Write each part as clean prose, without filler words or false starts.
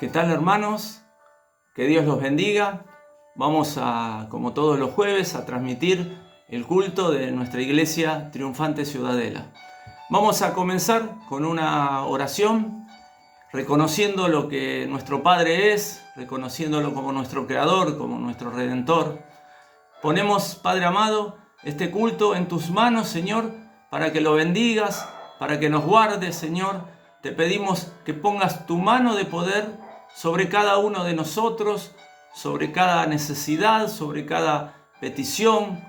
¿Qué tal, hermanos? Que Dios los bendiga. Vamos como todos los jueves, a transmitir el culto de nuestra iglesia triunfante Ciudadela. Vamos a comenzar con una oración, reconociendo lo que nuestro Padre es, reconociéndolo como nuestro Creador, como nuestro Redentor. Ponemos, Padre amado, este culto en tus manos, Señor, para que lo bendigas, para que nos guardes, Señor. Te pedimos que pongas tu mano de poder sobre cada uno de nosotros, sobre cada necesidad, sobre cada petición,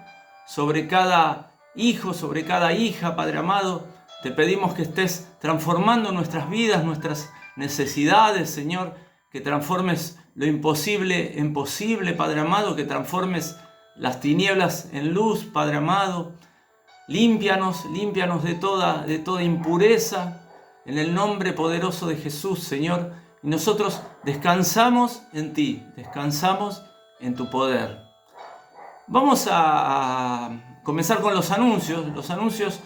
sobre cada hijo, sobre cada hija, Padre amado. Te pedimos que estés transformando nuestras vidas, nuestras necesidades, Señor, que transformes lo imposible en posible, Padre amado, que transformes las tinieblas en luz, Padre amado. Límpianos de toda impureza, en el nombre poderoso de Jesús, Señor. Y nosotros descansamos en ti, descansamos en tu poder. Vamos a comenzar con los anuncios. Los anuncios,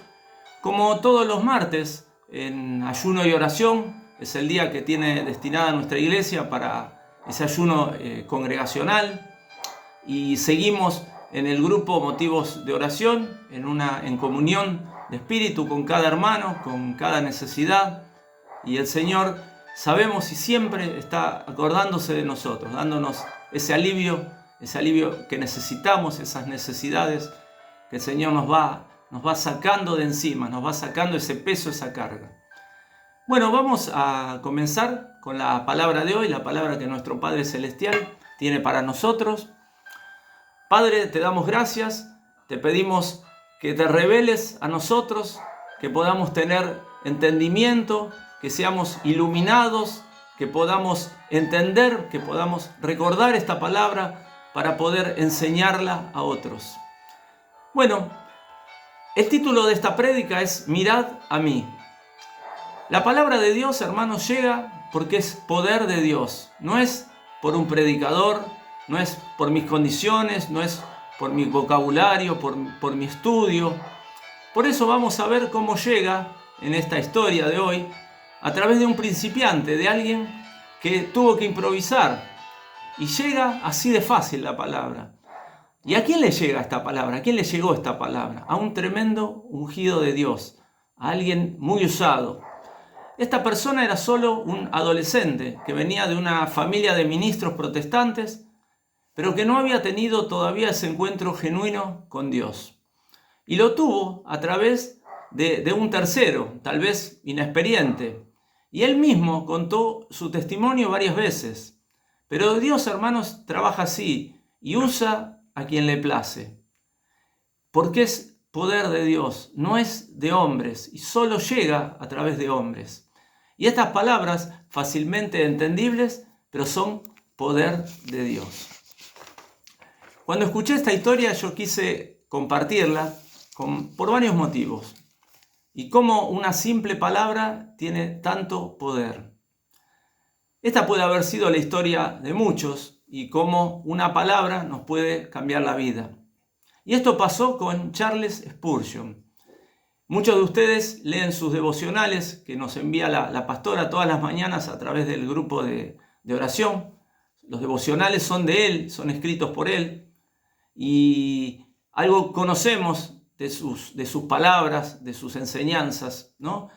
como todos los martes, en ayuno y oración, es el día que tiene destinada nuestra iglesia para ese ayuno congregacional. Y seguimos en el grupo Motivos de Oración, en comunión de espíritu con cada hermano, con cada necesidad. Y el Señor, sabemos, y siempre está acordándose de nosotros, dándonos ese alivio que necesitamos, esas necesidades que el Señor nos va sacando de encima, nos va sacando ese peso, esa carga. Bueno, vamos a comenzar con la palabra de hoy, la palabra que nuestro Padre Celestial tiene para nosotros. Padre, te damos gracias, te pedimos que te reveles a nosotros, que podamos tener entendimiento, que seamos iluminados, que podamos entender, que podamos recordar esta palabra para poder enseñarla a otros. Bueno, el título de esta prédica es Mirad a mí. La palabra de Dios, hermanos, llega porque es poder de Dios, no es por un predicador, no es por mis condiciones, no es por mi vocabulario, por mi estudio. Por eso vamos a ver cómo llega en esta historia de hoy a través de un principiante, de alguien que tuvo que improvisar. Y llega así de fácil la palabra. ¿Y a quién le llega esta palabra? ¿A quién le llegó esta palabra? A un tremendo ungido de Dios, a alguien muy usado. Esta persona era solo un adolescente que venía de una familia de ministros protestantes, pero que no había tenido todavía ese encuentro genuino con Dios. Y lo tuvo a través de un tercero, tal vez inexperiente. Y él mismo contó su testimonio varias veces. Pero Dios, hermanos, trabaja así y usa a quien le place. Porque es poder de Dios, no es de hombres, y solo llega a través de hombres. Y estas palabras, fácilmente entendibles, pero son poder de Dios. Cuando escuché esta historia yo quise compartirla por varios motivos. Y cómo una simple palabra tiene tanto poder. Esta puede haber sido la historia de muchos y cómo una palabra nos puede cambiar la vida. Y esto pasó con Charles Spurgeon. Muchos de ustedes leen sus devocionales que nos envía la pastora todas las mañanas a través del grupo de oración. Los devocionales son de él, son escritos por él. Y algo conocemos de sus palabras, de sus enseñanzas, ¿no?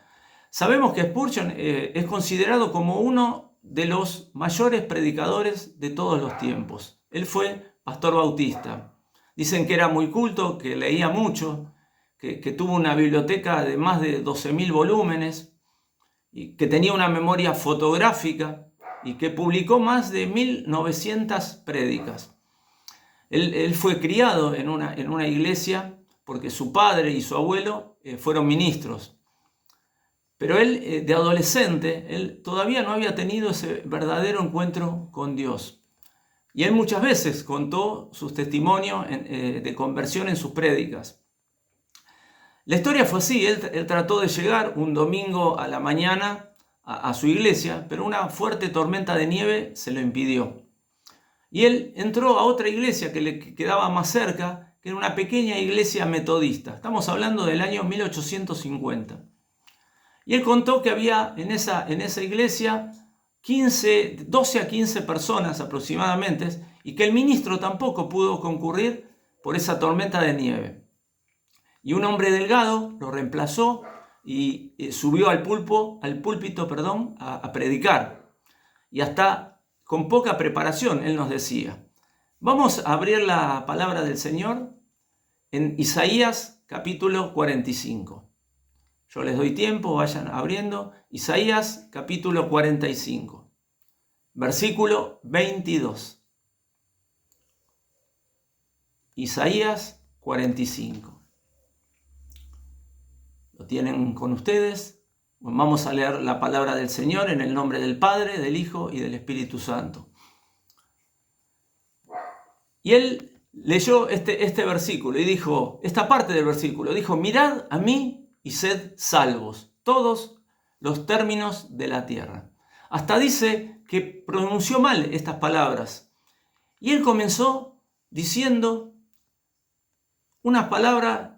Sabemos que Spurgeon es considerado como uno de los mayores predicadores de todos los tiempos. Él fue pastor bautista. Dicen que era muy culto, que leía mucho, que tuvo una biblioteca de más de 12.000 volúmenes, y que tenía una memoria fotográfica y que publicó más de 1.900 prédicas. Él fue criado en una iglesia porque su padre y su abuelo fueron ministros. Pero él, de adolescente, él todavía no había tenido ese verdadero encuentro con Dios. Y él muchas veces contó sus testimonios de conversión en sus prédicas. La historia fue así, él trató de llegar un domingo a la mañana a su iglesia, pero una fuerte tormenta de nieve se lo impidió. Y él entró a otra iglesia que le quedaba más cerca, que era una pequeña iglesia metodista. Estamos hablando del año 1850. Y él contó que había en esa iglesia 12 a 15 personas aproximadamente, y que el ministro tampoco pudo concurrir por esa tormenta de nieve. Y un hombre delgado lo reemplazó y subió al púlpito, a predicar. Y hasta con poca preparación, él nos decía. Vamos a abrir la palabra del Señor en Isaías capítulo 45. Yo les doy tiempo, vayan abriendo. Isaías capítulo 45, versículo 22. Isaías 45. ¿Lo tienen con ustedes? Vamos a leer la palabra del Señor en el nombre del Padre, del Hijo y del Espíritu Santo. Y él leyó este versículo y dijo, esta parte del versículo, dijo, mirad a mí y sed salvos, todos los términos de la tierra. Hasta dice que pronunció mal estas palabras. Y él comenzó diciendo unas palabras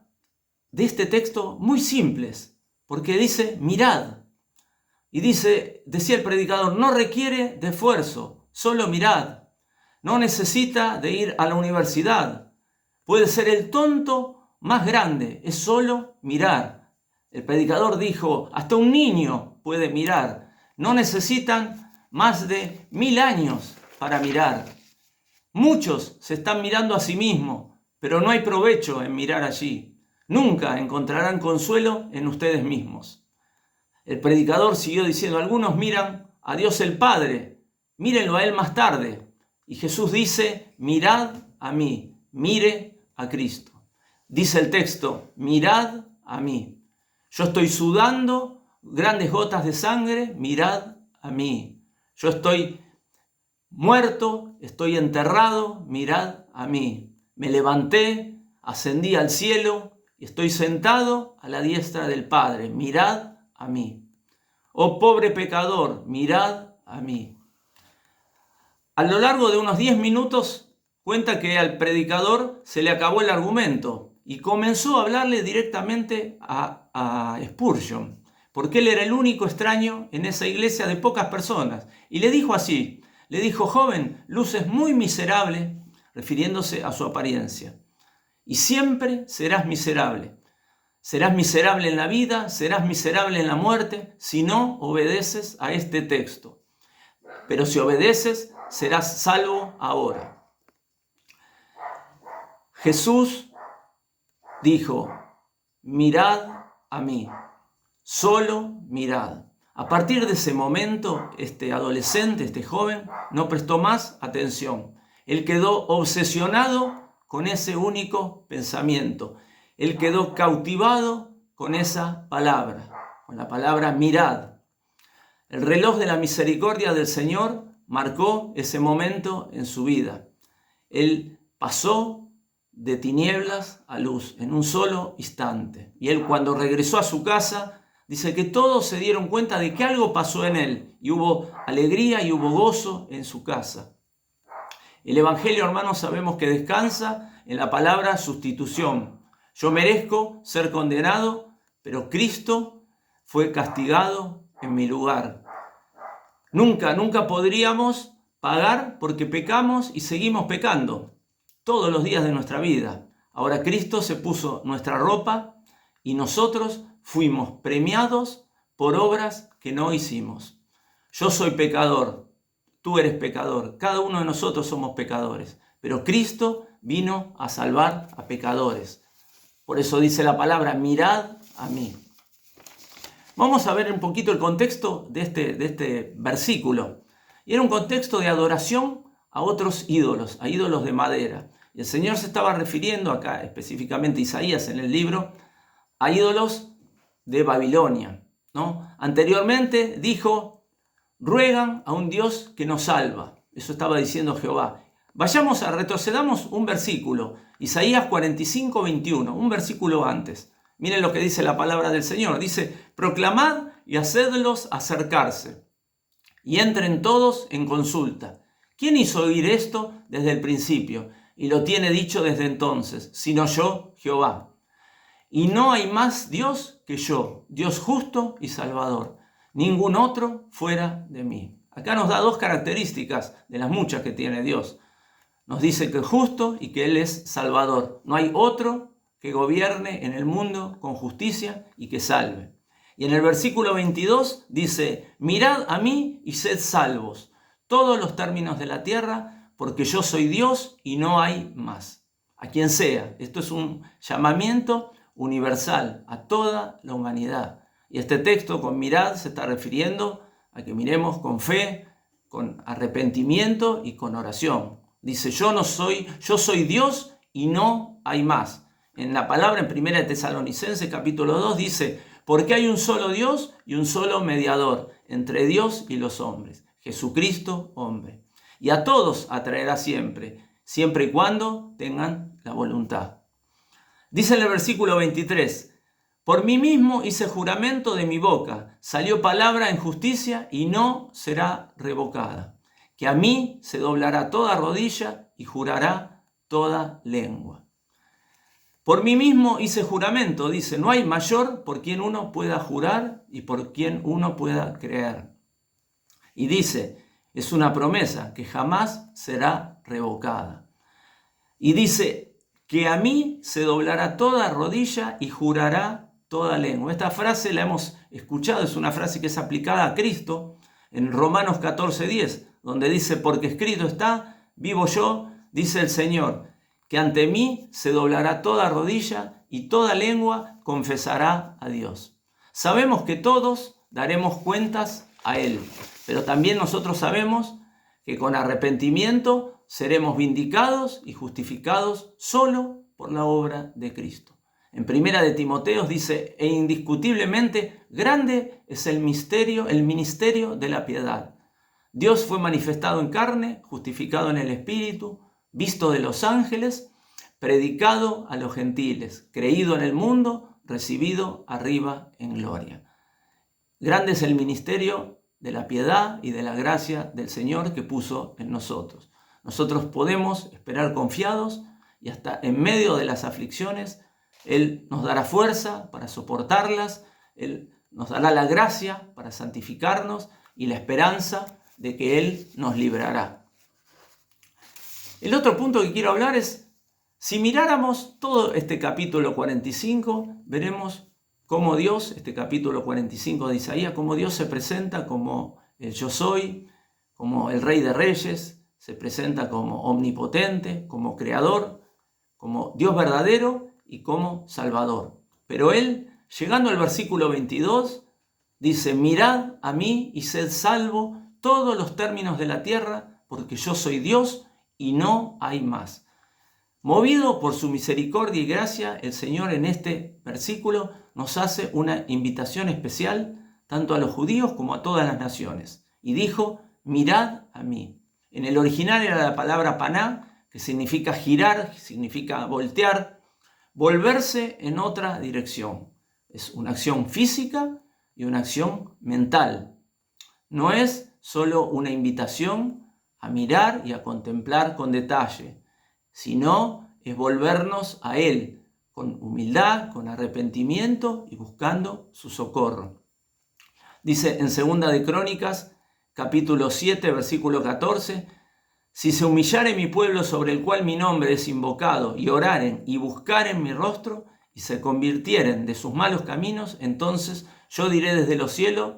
de este texto muy simples, porque dice, mirad. Y decía el predicador, no requiere de esfuerzo, solo mirad. No necesita de ir a la universidad. Puede ser el tonto más grande, es solo mirar. El predicador dijo, hasta un niño puede mirar. No necesitan más de 1000 años para mirar. Muchos se están mirando a sí mismos, pero no hay provecho en mirar allí. Nunca encontrarán consuelo en ustedes mismos. El predicador siguió diciendo, algunos miran a Dios el Padre, mírenlo a Él más tarde. Y Jesús dice, mirad a mí, mire a Cristo. Dice el texto, mirad a mí. Yo estoy sudando grandes gotas de sangre, mirad a mí. Yo estoy muerto, estoy enterrado, mirad a mí. Me levanté, ascendí al cielo y estoy sentado a la diestra del Padre, mirad a mí. Oh pobre pecador, mirad a mí. A lo largo de unos 10 minutos cuenta que al predicador se le acabó el argumento y comenzó a hablarle directamente a Spurgeon, porque él era el único extraño en esa iglesia de pocas personas. Y le dijo así, le dijo, joven, luces muy miserable, refiriéndose a su apariencia. Y siempre serás miserable. Serás miserable en la vida, serás miserable en la muerte, si no obedeces a este texto. Pero si obedeces, serás salvo ahora. Jesús dijo, mirad a mí, solo mirad. A partir de ese momento, este adolescente, este joven, no prestó más atención. Él quedó obsesionado con ese único pensamiento. Él quedó cautivado con esa palabra, con la palabra mirad. El reloj de la misericordia del Señor marcó ese momento en su vida. Él pasó de tinieblas a luz en un solo instante. Y él cuando regresó a su casa, dice que todos se dieron cuenta de que algo pasó en él. Y hubo alegría y hubo gozo en su casa. El Evangelio, hermanos, sabemos que descansa en la palabra sustitución. Yo merezco ser condenado, pero Cristo fue castigado en mi lugar. Nunca podríamos pagar porque pecamos y seguimos pecando todos los días de nuestra vida. Ahora Cristo se puso nuestra ropa y nosotros fuimos premiados por obras que no hicimos. Yo soy pecador, tú eres pecador, cada uno de nosotros somos pecadores, pero Cristo vino a salvar a pecadores. Por eso dice la palabra, mirad a mí. Vamos a ver un poquito el contexto de este versículo. Y era un contexto de adoración a otros ídolos, a ídolos de madera. Y el Señor se estaba refiriendo acá, específicamente Isaías en el libro, a ídolos de Babilonia, ¿no? Anteriormente dijo, ruegan a un Dios que nos salva. Eso estaba diciendo Jehová. Retrocedamos un versículo, Isaías 45, 21, un versículo antes. Miren lo que dice la palabra del Señor. Dice, proclamad y hacedlos acercarse, y entren todos en consulta. ¿Quién hizo oír esto desde el principio? Y lo tiene dicho desde entonces, sino yo, Jehová. Y no hay más Dios que yo, Dios justo y salvador. Ningún otro fuera de mí. Acá nos da dos características de las muchas que tiene Dios. Nos dice que es justo y que Él es salvador. No hay otro que gobierne en el mundo con justicia y que salve. Y en el versículo 22 dice, mirad a mí y sed salvos, todos los términos de la tierra, porque yo soy Dios y no hay más. A quien sea. Esto es un llamamiento universal a toda la humanidad. Y este texto con mirad se está refiriendo a que miremos con fe, con arrepentimiento y con oración. Dice, yo soy Dios y no hay más. En la palabra en 1 Tesalonicenses capítulo 2 dice, porque hay un solo Dios y un solo mediador entre Dios y los hombres, Jesucristo hombre. Y a todos atraerá siempre y cuando tengan la voluntad. Dice en el versículo 23, por mí mismo hice juramento de mi boca, salió palabra en justicia y no será revocada, que a mí se doblará toda rodilla y jurará toda lengua. Por mí mismo hice juramento, dice, no hay mayor por quien uno pueda jurar y por quien uno pueda creer. Y dice, es una promesa que jamás será revocada. Y dice, que a mí se doblará toda rodilla y jurará toda lengua. Esta frase la hemos escuchado, es una frase que es aplicada a Cristo en Romanos 14:10, donde dice, porque escrito está, vivo yo, dice el Señor, que ante mí se doblará toda rodilla y toda lengua confesará a Dios. Sabemos que todos daremos cuentas a Él, pero también nosotros sabemos que con arrepentimiento seremos vindicados y justificados solo por la obra de Cristo. En 1 de Timoteo dice, e indiscutiblemente grande es el ministerio de la piedad. Dios fue manifestado en carne, justificado en el Espíritu, visto de los ángeles, predicado a los gentiles, creído en el mundo, recibido arriba en gloria. Grande es el ministerio de la piedad y de la gracia del Señor que puso en nosotros. Nosotros podemos esperar confiados y hasta en medio de las aflicciones, Él nos dará fuerza para soportarlas, Él nos dará la gracia para santificarnos y la esperanza de que Él nos librará. El otro punto que quiero hablar es, si miráramos todo este capítulo 45, veremos cómo Dios, este capítulo 45 de Isaías, cómo Dios se presenta como el yo soy, como el Rey de Reyes, se presenta como omnipotente, como creador, como Dios verdadero y como Salvador. Pero Él, llegando al versículo 22, dice, mirad a mí y sed salvo todos los términos de la tierra, porque yo soy Dios y no hay más. Movido por su misericordia y gracia, el Señor en este versículo nos hace una invitación especial tanto a los judíos como a todas las naciones. Y dijo, mirad a mí. En el original era la palabra paná, que significa girar, significa voltear, volverse en otra dirección. Es una acción física y una acción mental. No es solo una invitación a mirar y a contemplar con detalle, sino es volvernos a Él con humildad, con arrepentimiento y buscando su socorro. Dice en 2 de Crónicas, capítulo 7, versículo 14, si se humillare mi pueblo sobre el cual mi nombre es invocado, y oraren y buscaren mi rostro, y se convirtieren de sus malos caminos, entonces yo diré desde los cielos,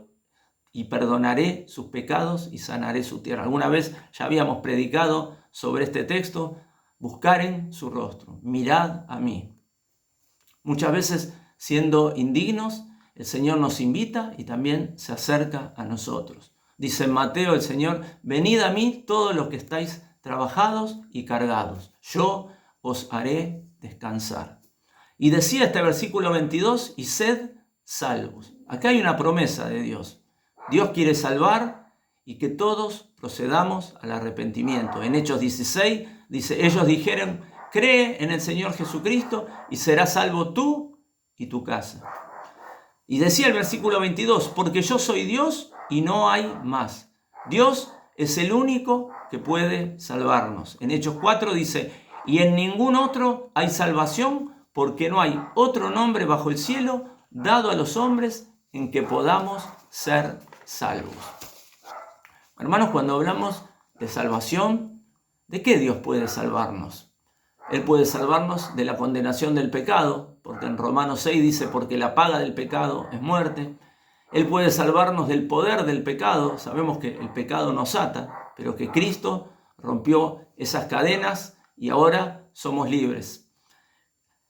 y perdonaré sus pecados y sanaré su tierra. Alguna vez ya habíamos predicado sobre este texto, buscaren su rostro, mirad a mí. Muchas veces, siendo indignos, el Señor nos invita y también se acerca a nosotros. Dice en Mateo el Señor, venid a mí todos los que estáis trabajados y cargados, yo os haré descansar. Y decía este versículo 22, y sed salvos. Acá hay una promesa de Dios. Dios quiere salvar y que todos procedamos al arrepentimiento. En Hechos 16 dice, ellos dijeron, cree en el Señor Jesucristo y serás salvo tú y tu casa. Y decía el versículo 22, porque yo soy Dios y no hay más. Dios es el único que puede salvarnos. En Hechos 4 dice, y en ningún otro hay salvación, porque no hay otro nombre bajo el cielo dado a los hombres en que podamos ser salvos. Hermanos, cuando hablamos de salvación, ¿de qué Dios puede salvarnos? Él puede salvarnos de la condenación del pecado, porque en Romanos 6 dice, porque la paga del pecado es muerte. Él puede salvarnos del poder del pecado. Sabemos que el pecado nos ata, pero que Cristo rompió esas cadenas y ahora somos libres.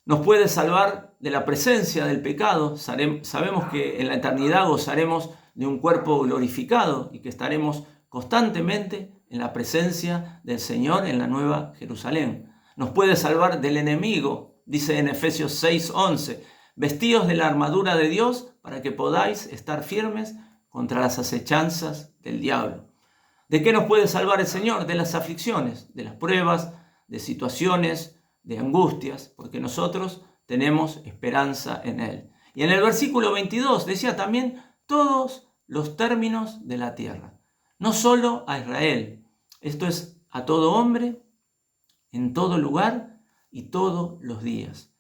Nos puede salvar de la presencia del pecado. Sabemos que en la eternidad gozaremos de un cuerpo glorificado y que estaremos constantemente en la presencia del Señor en la Nueva Jerusalén. Nos puede salvar del enemigo, dice en Efesios 6:11, vestíos de la armadura de Dios para que podáis estar firmes contra las acechanzas del diablo. ¿De qué nos puede salvar el Señor? De las aflicciones, de las pruebas, de situaciones, de angustias, porque nosotros tenemos esperanza en Él. Y en el versículo 22 decía también todos los términos de la tierra, no solo a Israel, esto es a todo hombre, en todo lugar y todos los días.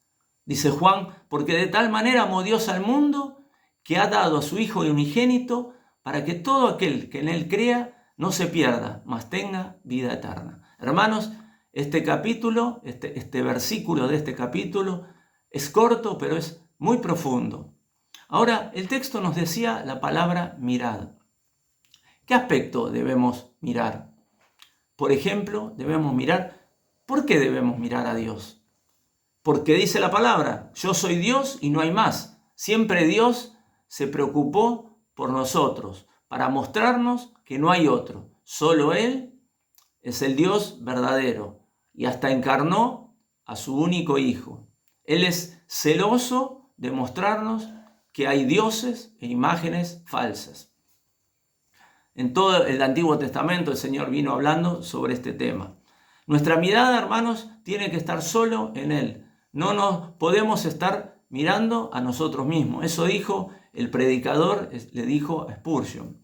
Dice Juan, porque de tal manera amó Dios al mundo que ha dado a su Hijo unigénito para que todo aquel que en Él crea no se pierda, mas tenga vida eterna. Hermanos, este capítulo, este versículo de este capítulo es corto, pero es muy profundo. Ahora, el texto nos decía la palabra mirad. ¿Qué aspecto debemos mirar? Por ejemplo, debemos mirar. ¿Por qué debemos mirar a Dios? Porque dice la palabra, yo soy Dios y no hay más. Siempre Dios se preocupó por nosotros, para mostrarnos que no hay otro. Solo Él es el Dios verdadero y hasta encarnó a su único Hijo. Él es celoso de mostrarnos que hay dioses e imágenes falsas. En todo el Antiguo Testamento el Señor vino hablando sobre este tema. Nuestra mirada, hermanos, tiene que estar solo en Él. No nos podemos estar mirando a nosotros mismos. Eso dijo el predicador, le dijo a Spurgeon.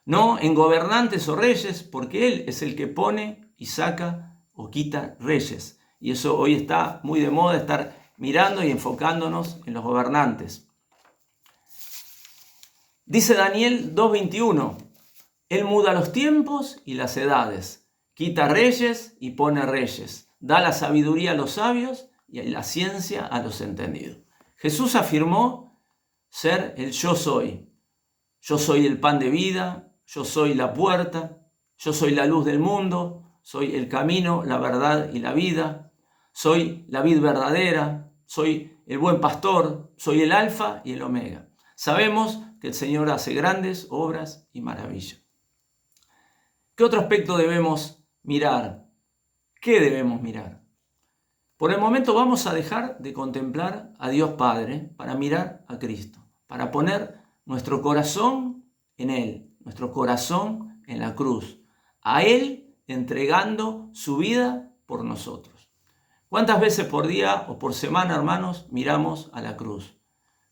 No en gobernantes o reyes, porque Él es el que pone y saca o quita reyes. Y eso hoy está muy de moda, estar mirando y enfocándonos en los gobernantes. Dice Daniel 2:21, Él muda los tiempos y las edades. Quita reyes y pone reyes. Da la sabiduría a los sabios y la ciencia a los entendidos. Jesús afirmó ser el yo soy. Yo soy el pan de vida, yo soy la puerta, yo soy la luz del mundo, soy el camino, la verdad y la vida, soy la vid verdadera, soy el buen pastor, soy el alfa y el omega. Sabemos que el Señor hace grandes obras y maravillas. ¿Qué otro aspecto debemos mirar? ¿Qué debemos mirar? Por el momento vamos a dejar de contemplar a Dios Padre para mirar a Cristo, para poner nuestro corazón en Él, nuestro corazón en la cruz, a Él entregando su vida por nosotros. ¿Cuántas veces por día o por semana, hermanos, miramos a la cruz?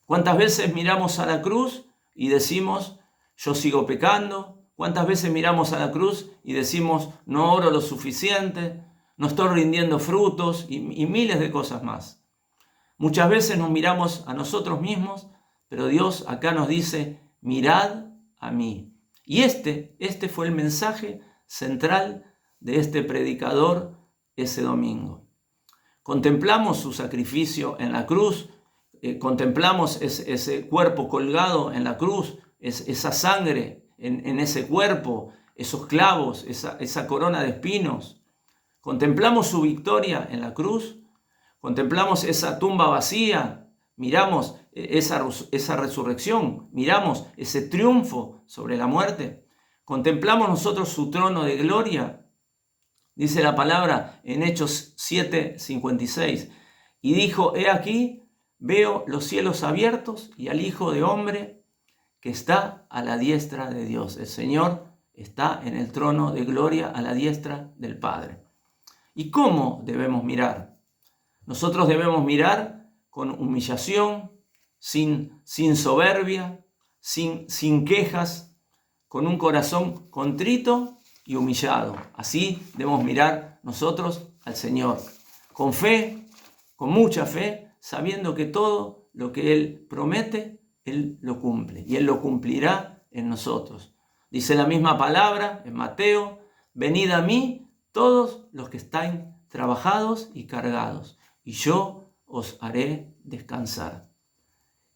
¿Cuántas veces miramos a la cruz y decimos, yo sigo pecando? ¿Cuántas veces miramos a la cruz y decimos, no oro lo suficiente, no estoy rindiendo frutos y miles de cosas más? Muchas veces nos miramos a nosotros mismos, pero Dios acá nos dice, mirad a mí. Y este fue el mensaje central de este predicador ese domingo. Contemplamos su sacrificio en la cruz, contemplamos ese cuerpo colgado en la cruz, esa sangre en ese cuerpo, esos clavos, esa corona de espinos. Contemplamos su victoria en la cruz, contemplamos esa tumba vacía, miramos esa resurrección, miramos ese triunfo sobre la muerte. Contemplamos nosotros su trono de gloria. Dice la palabra en Hechos 7:56. Y dijo, he aquí, veo los cielos abiertos y al Hijo de Hombre que está a la diestra de Dios. El Señor está en el trono de gloria a la diestra del Padre. ¿Y cómo debemos mirar? Nosotros debemos mirar con humillación, sin soberbia, sin quejas, con un corazón contrito y humillado. Así debemos mirar nosotros al Señor, con fe, con mucha fe, sabiendo que todo lo que Él promete, Él lo cumple y Él lo cumplirá en nosotros. Dice la misma palabra en Mateo: venid a mí todos los que estáis trabajados y cargados, y yo os haré descansar.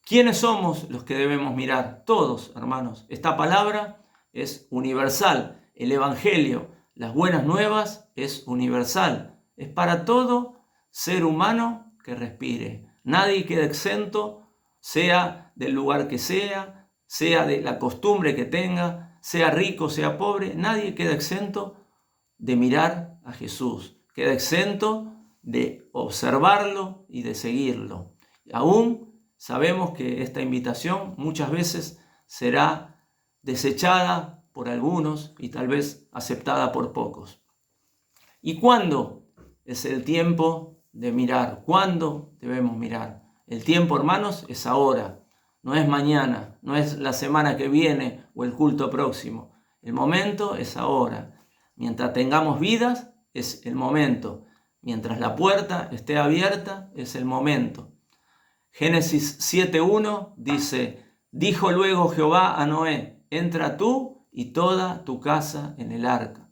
¿Quiénes somos los que debemos mirar? Todos, hermanos. Esta palabra es universal. El Evangelio, las buenas nuevas, es universal. Es para todo ser humano que respire. Nadie queda exento, sea del lugar que sea de la costumbre que tenga, sea rico, sea pobre. Nadie queda exento de mirar a Jesús. Queda exento de observarlo y de seguirlo. Aún sabemos que esta invitación muchas veces será desechada por algunos y tal vez aceptada por pocos. ¿Y cuándo es el tiempo de mirar? ¿Cuándo debemos mirar? El tiempo, hermanos, es ahora. No es mañana, no es la semana que viene o el culto próximo. El momento es ahora. Mientras tengamos vidas, es el momento. Mientras la puerta esté abierta, es el momento. Génesis 7:1 dice: dijo luego Jehová a Noé: entra tú y toda tu casa en el arca.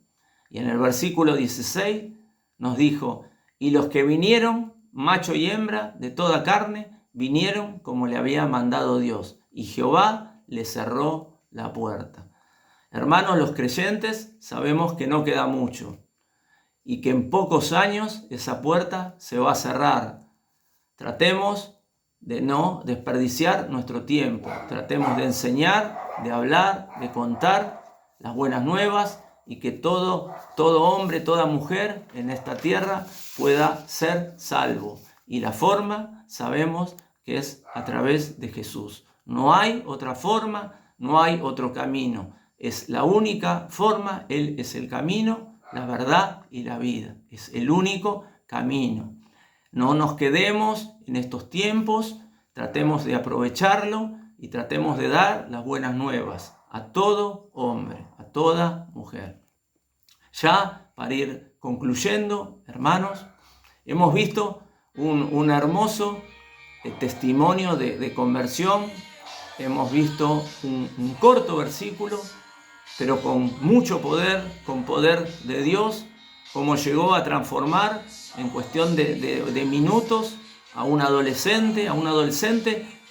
Y en el versículo 16 nos dijo: y los que vinieron, macho y hembra, de toda carne, vinieron como le había mandado Dios, y Jehová le cerró la puerta. Hermanos, los creyentes sabemos que no queda mucho y que en pocos años esa puerta se va a cerrar. Tratemos de no desperdiciar nuestro tiempo. Tratemos de enseñar, de hablar, de contar las buenas nuevas, y que todo hombre, toda mujer en esta tierra pueda ser salvo. Y la forma, sabemos que es a través de Jesús. No hay otra forma, no hay otro camino. Es la única forma. Él es el camino, la verdad y la vida. Es el único camino. No nos quedemos en estos tiempos, tratemos de aprovecharlo y tratemos de dar las buenas nuevas a todo hombre, a toda mujer. Ya para ir concluyendo, hermanos, hemos visto un hermoso testimonio de conversión. Hemos visto un corto versículo, pero con mucho poder, con poder de Dios, cómo llegó a transformar en cuestión de minutos a un adolescente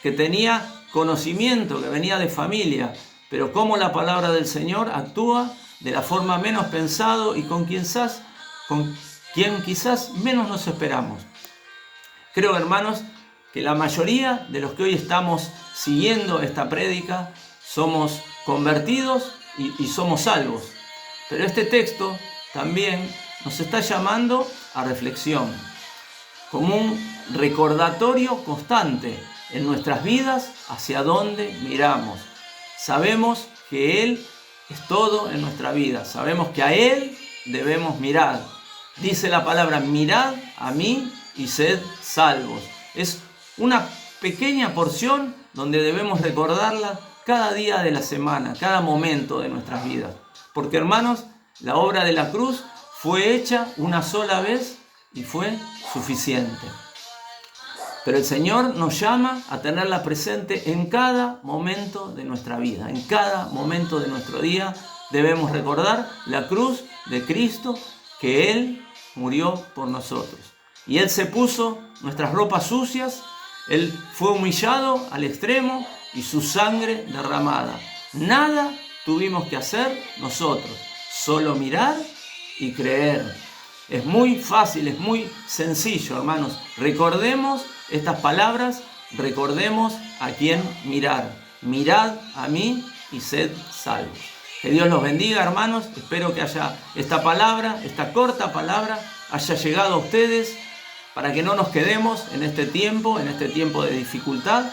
que tenía conocimiento, que venía de familia, pero cómo la palabra del Señor actúa de la forma menos pensado y con quien quizás menos nos esperamos. Creo, hermanos, que la mayoría de los que hoy estamos siguiendo esta prédica somos convertidos y somos salvos. Pero este texto también nos está llamando a reflexión, como un recordatorio constante en nuestras vidas hacia dónde miramos. Sabemos que Él es todo en nuestra vida, sabemos que a Él debemos mirar. Dice la palabra: mirad a mí y sed salvos. Es una pequeña porción donde debemos recordarla cada día de la semana, cada momento de nuestras vidas. Porque, hermanos, la obra de la cruz fue hecha una sola vez y fue suficiente. Pero el Señor nos llama a tenerla presente en cada momento de nuestra vida. En cada momento de nuestro día debemos recordar la cruz de Cristo, que Él murió por nosotros. Y Él se puso nuestras ropas sucias, Él fue humillado al extremo y su sangre derramada. Nada tuvimos que hacer nosotros, solo mirar y creer. Es muy fácil, es muy sencillo, hermanos. Recordemos estas palabras, recordemos a quién mirar. Mirad a mí y sed salvos. Que Dios los bendiga, hermanos. Espero que esta palabra, esta corta palabra, haya llegado a ustedes para que no nos quedemos en este tiempo de dificultad,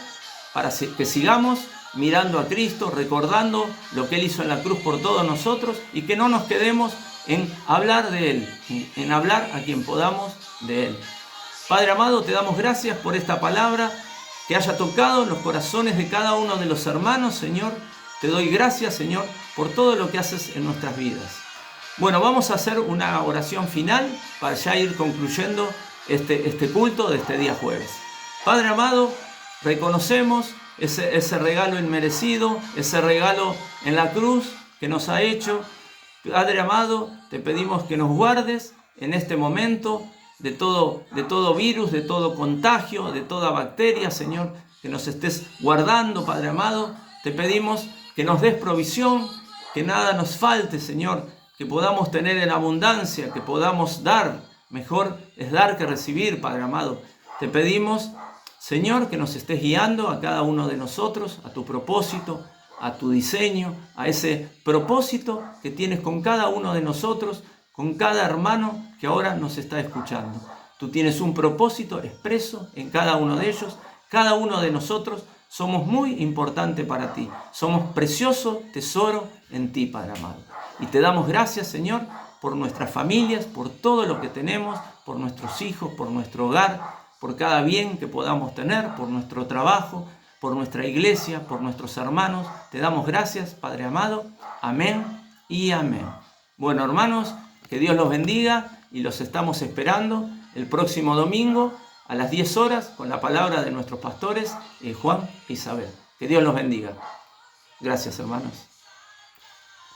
para que sigamos mirando a Cristo, recordando lo que Él hizo en la cruz por todos nosotros, y que no nos quedemos en hablar de Él, en hablar a quien podamos de Él. Padre amado, te damos gracias por esta palabra que haya tocado los corazones de cada uno de los hermanos, Señor. Te doy gracias, Señor, por todo lo que haces en nuestras vidas. Bueno, vamos a hacer una oración final para ya ir concluyendo este culto de este día jueves. Padre amado, reconocemos ese regalo inmerecido, ese regalo en la cruz que nos ha hecho. Padre amado, te pedimos que nos guardes en este momento de todo virus, de todo contagio, de toda bacteria, Señor, que nos estés guardando, Padre amado. Te pedimos que nos des provisión, que nada nos falte, Señor, que podamos tener en abundancia, que podamos dar. Mejor es dar que recibir, Padre amado. Te pedimos, Señor, que nos estés guiando a cada uno de nosotros, a tu propósito, a tu diseño, a ese propósito que tienes con cada uno de nosotros, con cada hermano que ahora nos está escuchando. Tú tienes un propósito expreso en cada uno de ellos. Cada uno de nosotros somos muy importantes para ti. Somos precioso tesoro en ti, Padre amado. Y te damos gracias, Señor, por nuestras familias, por todo lo que tenemos, por nuestros hijos, por nuestro hogar, por cada bien que podamos tener, por nuestro trabajo, por nuestra iglesia, por nuestros hermanos. Te damos gracias, Padre amado. Amén y amén. Bueno, hermanos, que Dios los bendiga y los estamos esperando el próximo domingo a las 10 horas con la palabra de nuestros pastores Juan e Isabel. Que Dios los bendiga. Gracias, hermanos.